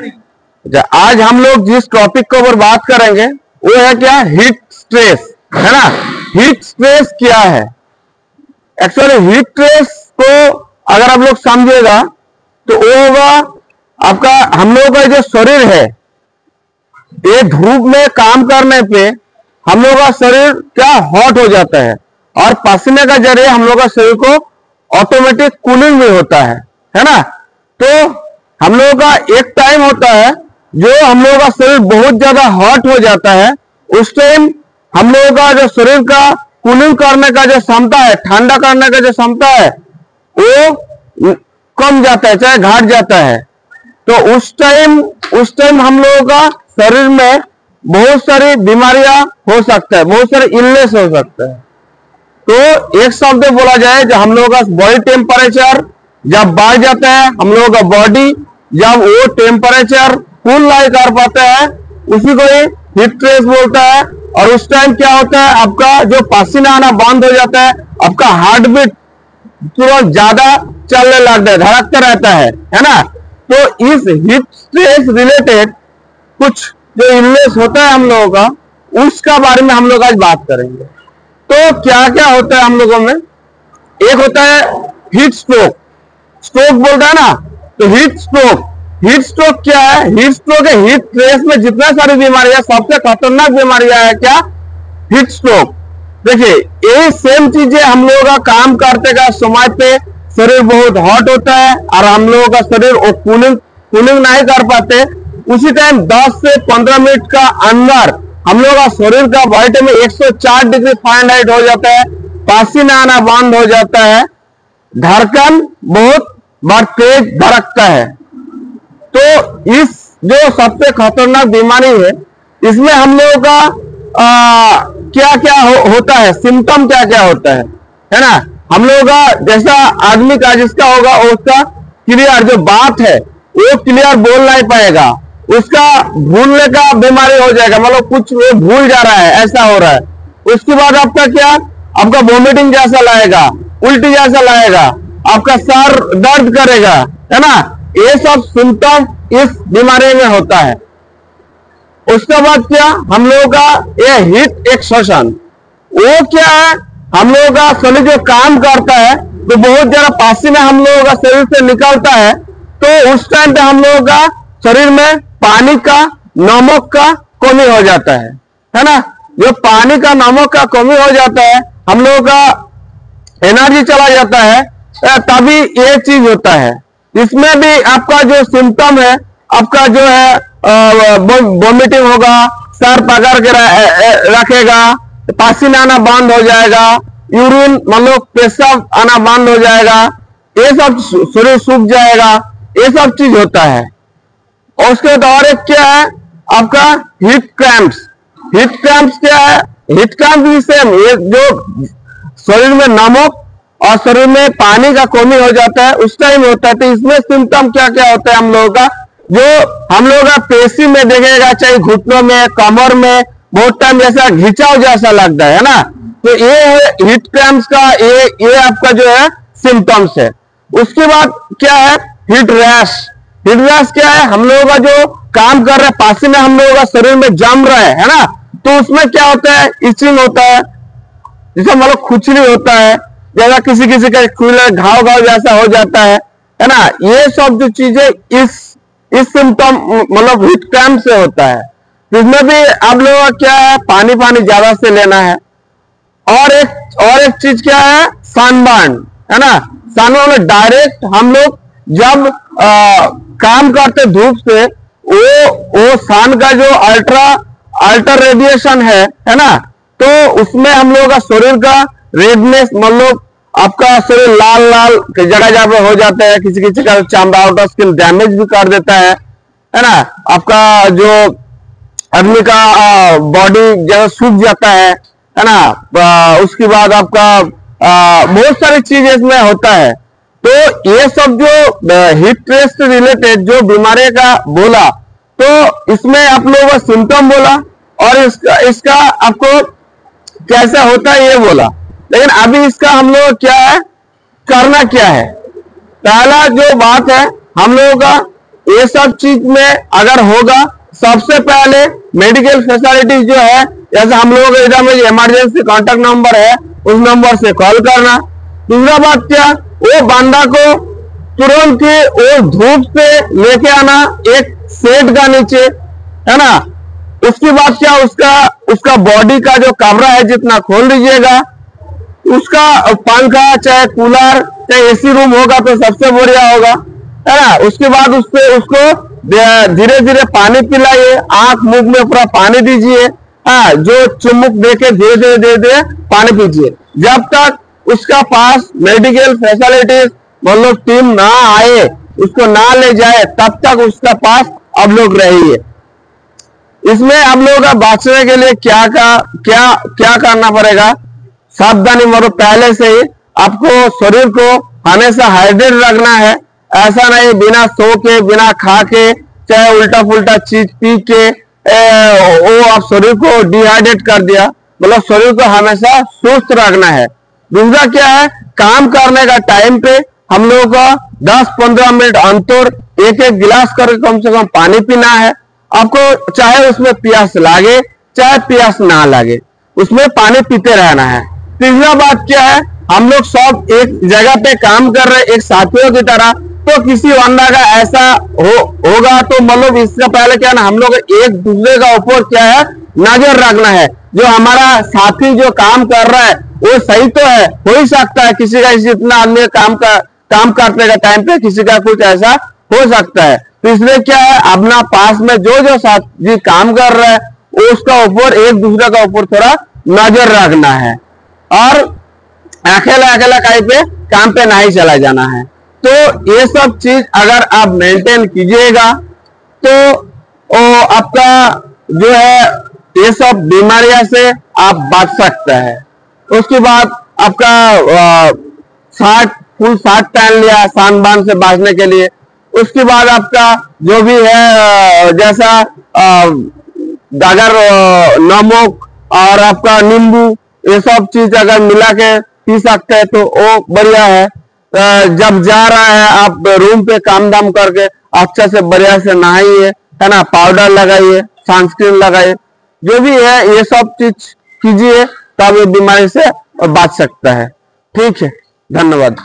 आज हम लोग जिस टॉपिक के ऊपर बात करेंगे वो है क्या, हीट स्ट्रेस, है ना। हीट स्ट्रेस क्या है? एक्चुअली हीट स्ट्रेस को अगर आप लोग समझेगा तो वो होगा आपका, हम लोगों का जो शरीर है ये धूप में काम करने पे हम लोगों का शरीर क्या हॉट हो जाता है, और पसीने का जरिए हम लोगों का शरीर को ऑटोमेटिक कूलिंग भी होता है ना। तो हम लोगों का एक टाइम होता है जो हम लोगों का शरीर बहुत ज्यादा हॉट हो जाता है, उस टाइम हम लोगों का जो शरीर का कूलिंग करने का जो क्षमता है, ठंडा करने का जो क्षमता है वो कम जाता है, चाहे घट जाता है। तो उस टाइम हम लोगों का शरीर में बहुत सारी बीमारियां हो सकता है, बहुत सारे इलनेस हो सकता है। तो एक शब्द बोला जाए, जब हम लोगों का बॉडी टेम्परेचर जब बढ़ जाता है, हम लोगों का बॉडी जब वो टेम्परेचर कूल नहीं कर पाता है, उसी को ही हीट स्ट्रेस बोलता है। और उस टाइम क्या होता है, आपका जो पसीना आना बंद हो जाता है, आपका हार्ट बीट तुरंत ज्यादा चलने लगता है, धड़कता रहता है ना। तो इस हीट स्ट्रेस रिलेटेड कुछ जो इलनेस होता है हम लोगों का, उसका बारे में हम लोग आज बात करेंगे। तो क्या क्या होता है हम लोगों में? एक होता है हीट स्ट्रोक, स्ट्रोक बोलता है ना, तो हीट स्ट्रोक क्या है? हीट स्ट्रोक है, हीट स्ट्रेस में जितना सारी बीमारियां, सबसे खतरनाक बीमारियां है क्या, हीट स्ट्रोक। देखिए ये सेम चीजें हम लोगों का काम करते का समय पे शरीर बहुत हॉट होता है और हम लोगों का शरीर वो कूलिंग नहीं कर पाते, उसी टाइम 10 से 15 मिनट का अंदर हम लोगों का शरीर का बॉडी में 104 डिग्री फ़ारेनहाइट हो जाता है, पसीना आना बंद हो जाता है, धड़कन बहुत बार तेज धड़कता है। तो इस जो सबसे खतरनाक बीमारी है, इसमें हम लोगों का क्या क्या होता है, सिम्टम क्या क्या होता है ना। हम लोगों का जैसा आदमी का जिसका होगा उसका क्लियर जो बात है वो क्लियर बोल नहीं पाएगा, उसका भूलने का बीमारी हो जाएगा, मतलब कुछ वो भूल जा रहा है, ऐसा हो रहा है। उसके बाद आपका क्या, आपका वोमिटिंग जैसा लाएगा, उल्टी जैसा लाएगा, आपका सर दर्द करेगा, है ना। ये सब सिम्टम इस बीमारी में होता है। उसके बाद क्या, हम लोगों का ये हीट एक्सॉशन, वो क्या है, हम लोगों का शरीर जो काम करता है तो बहुत ज्यादा पसीना हम लोगों का शरीर से निकलता है, तो उस टाइम पे हम लोगों का शरीर में पानी का, नमक का कमी हो जाता है ना। जो पानी का, नमक का कमी हो जाता है, हम लोगों का एनर्जी चला जाता है, तभी ये चीज होता है। इसमें भी आपका जो सिम्टम है, आपका जो है वोमिटिंग होगा, सर पकड़ के रखेगा, पसीना आना बंद हो जाएगा, यूरिन मतलब पेशाब आना बंद हो जाएगा, ये सब शरीर सूख जाएगा, ये सब चीज होता है। और उसके बाद और एक क्या है, आपका हीट क्रैम्प्स। हीट क्रैम्प्स क्या है, हीट क्रैम्प भी सेम, ये जो शरीर में नमक और शरीर में पानी का कमी हो जाता है उस टाइम होता है। तो इसमें सिम्टम क्या क्या होता है हम लोगों का, जो हम लोगों का पेशी में देखेगा, चाहे घुटनों में, कमर में बहुत टाइम जैसा घिंचाव जैसा लगता है ना। तो ये हीट क्रैम्प्स का ये आपका जो है सिम्टम्स है। उसके बाद क्या है, हीट रैश। हीट रैश क्या है, हम लोगों का जो काम कर रहे हैं, पसीना हम लोगों का शरीर में जम रहा है ना, तो उसमें क्या होता है, इचिंग होता है, जैसे मतलब खुजली होता है, जैसा किसी का खुला घाव जैसा हो जाता है ना। ये सब जो चीजें इस सिम्टम मतलब हीट क्रैम्प से होता है। इसमें भी आप लोगों का क्या है, पानी ज्यादा से लेना है। और एक चीज क्या है, सनबर्न, है ना। सनबर्न में डायरेक्ट हम लोग जब काम करते धूप से, वो सन का जो अल्ट्रा रेडिएशन है ना, तो उसमें हम लोगों का शरीर का रेडनेस, मतलब आपका शरीर लाल जगह पे हो जाता है, किसी का चमड़ा आउटर स्किन डैमेज भी कर देता है ना। आपका जो आदमी का बॉडी जगह सूख जाता है ना। उसके बाद आपका बहुत सारी चीज इसमें होता है। तो ये सब जो हीट स्ट्रेस से रिलेटेड जो बीमारी का बोला, तो इसमें आप लोगों का सिम्टम बोला और इसका आपको कैसा होता है ये बोला। लेकिन अभी इसका हम लोग क्या है, करना क्या है। पहला जो बात है, हम लोगों का ये सब चीज में अगर होगा, सबसे पहले मेडिकल फैसिलिटीज जो है, जैसे हम लोगों के इधर में इमरजेंसी कॉन्टेक्ट नंबर है, उस नंबर से कॉल करना। दूसरा बात क्या, वो बंदा को तुरंत ही वो धूप से लेके आना एक शेड का नीचे, है ना। उसके बाद क्या, उसका बॉडी का जो कमरा है जितना खोल दीजिएगा, उसका पंखा चाहे कूलर चाहे एसी रूम होगा तो सबसे बढ़िया होगा, है ना। उसके बाद उसको धीरे धीरे पानी पिलाइए, आंख मुंह में पूरा पानी दीजिए, हाँ, जो चुमुक देके धीरे धीरे पानी पीजिए, जब तक उसका पास मेडिकल फैसिलिटीज मतलब टीम ना आए, उसको ना ले जाए, तब तक उसका पास आप लोग रहिए। इसमें आप लोगों का बचने के लिए क्या करना पड़ेगा, सावधानी मतलब पहले से ही आपको शरीर को हमेशा हाइड्रेट रखना है। ऐसा नहीं बिना सो के बिना खा के चाहे उल्टा पुल्टा चीज पी के वो आप शरीर को डिहाइड्रेट कर दिया, मतलब शरीर को हमेशा सुस्त रखना है। दूसरा क्या है, काम करने का टाइम पे हम लोगों को 10-15 मिनट अंतर एक गिलास करके कम से कम पानी पीना है। आपको चाहे उसमें प्यास लागे चाहे प्यास ना लगे, उसमें पानी पीते रहना है। तीसरा बात क्या है, हम लोग सब एक जगह पे काम कर रहे हैं एक साथियों की तरह, तो किसी बंदा का ऐसा होगा तो मतलब इससे पहले क्या ना, हम लोग एक दूसरे का ऊपर क्या है नजर रखना है। जो हमारा साथी जो काम कर रहा है वो सही तो है, हो ही सकता है किसी का इतना आदमी काम करने का टाइम पे किसी का कुछ ऐसा हो सकता है। तो इसलिए क्या है, अपना पास में जो साथी काम कर रहा है उसका ऊपर एक दूसरे का ऊपर थोड़ा नजर रखना है, और अकेला कहीं पे काम पे नहीं चला जाना है। तो ये सब चीज अगर आप मेंटेन कीजिएगा तो आपका जो है ये सब बीमारियां से आप बच सकते हैं। उसके बाद आपका फुल शर्ट पहन लिया सान बान से बचने के लिए। उसके बाद आपका जो भी है जैसा अगर नमक और आपका नींबू ये सब चीज अगर मिला के पी सकते हैं तो वो बढ़िया है। जब जा रहा है आप रूम पे काम दाम करके अच्छा से बढ़िया से नहाइए, है ना, पाउडर लगाइए, सनस्क्रीन लगाइए, जो भी है ये सब चीज कीजिए, तब ये बीमारी से बच सकता है। ठीक है, धन्यवाद।